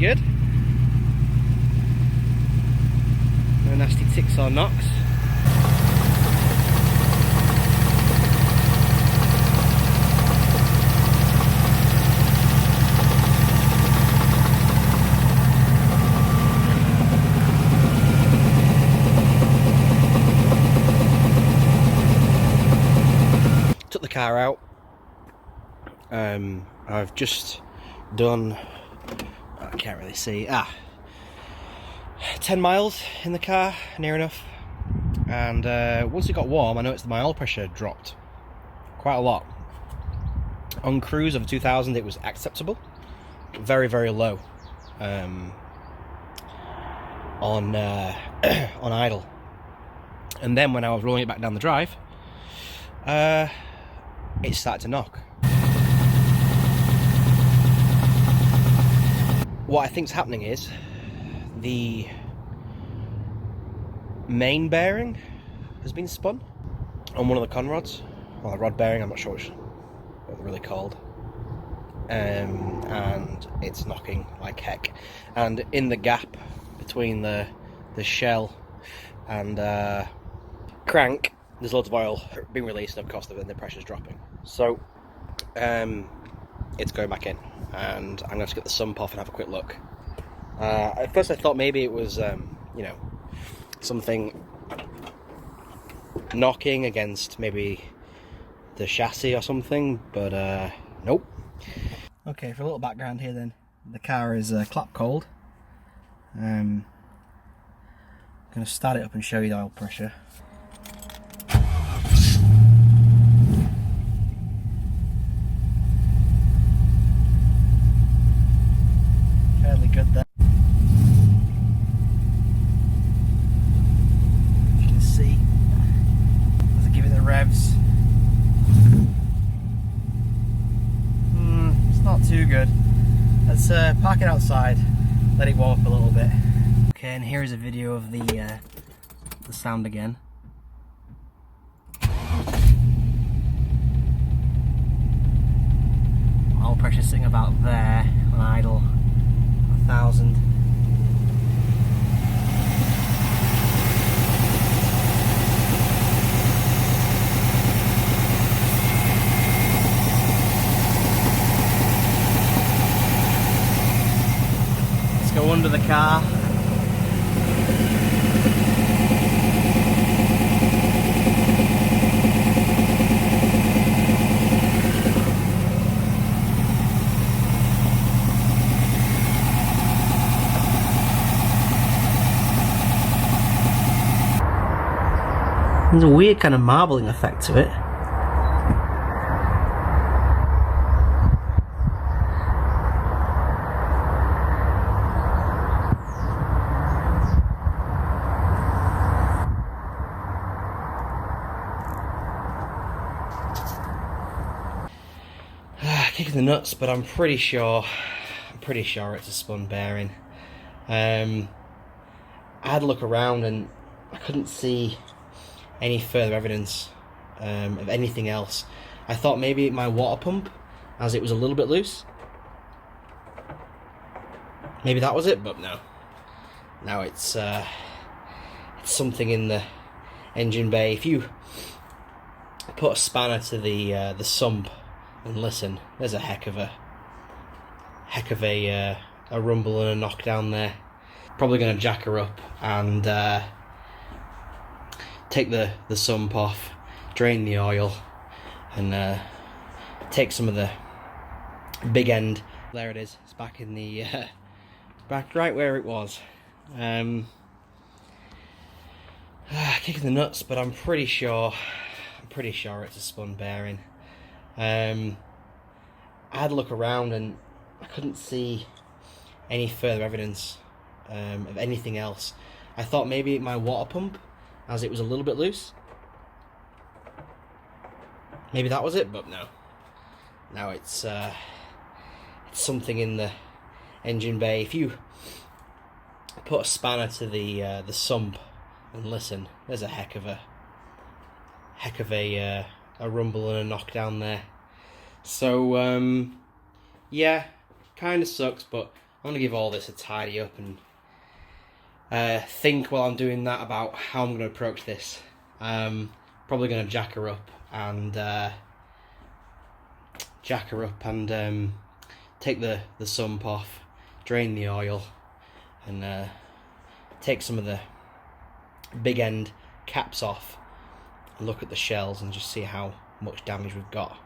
good. No nasty ticks or knocks. Took the car out. I've just done, I can't really see, 10 miles in the car, near enough. And once it got warm, I noticed that my oil pressure dropped quite a lot. On cruise over 2000 it was acceptable, very, very low on idle. And then when I was rolling it back down the drive, it started to knock. What I think's happening is the main bearing has been spun on one of the conrods, or the rod bearing, I'm not sure what they're really called, and it's knocking like heck. And in the gap between the shell and crank, there's loads of oil being released, and of course the pressure's dropping. So it's going back in, and I'm going to get the sump off and have a quick look. At first I thought maybe it was, you know, something knocking against maybe the chassis or something, but nope. Okay, for a little background here then, the car is clap cold. I'm going to start it up and show you the oil pressure. Fairly good there. You can see as I give it the revs. It's not too good. Let's park it outside, let it warm up a little bit. Okay, and here is a video of the sound again. Oil pressure sitting about there on idle, 1,000. Let's go under the car. There's a weird kind of marbling effect to it. Kicking the nuts, but I'm pretty sure it's a spun bearing. I had a look around and I couldn't see any further evidence of anything else. I thought maybe my water pump, as it was a little bit loose, maybe that was it, but no. Now it's something in the engine bay. If you put a spanner to the sump and listen, there's a heck of a rumble and a knock down there. Probably going to jack her up and take the sump off, drain the oil, and take some of the big end. There it is. It's back in the back right where it was. Kicking the nuts, but I'm pretty sure it's a spun bearing. I had a look around and I couldn't see any further evidence of anything else. I thought maybe my water pump, as it was a little bit loose, maybe that was it, but no. Now it's something in the engine bay. If you put a spanner to the sump and listen, there's a heck of a rumble and a knock down there. So yeah, kind of sucks, but I'm going to give all this a tidy up and think while I'm doing that about how I'm going to approach this. Probably going to jack her up and take the sump off, drain the oil, and take some of the big end caps off and look at the shells and just see how much damage we've got.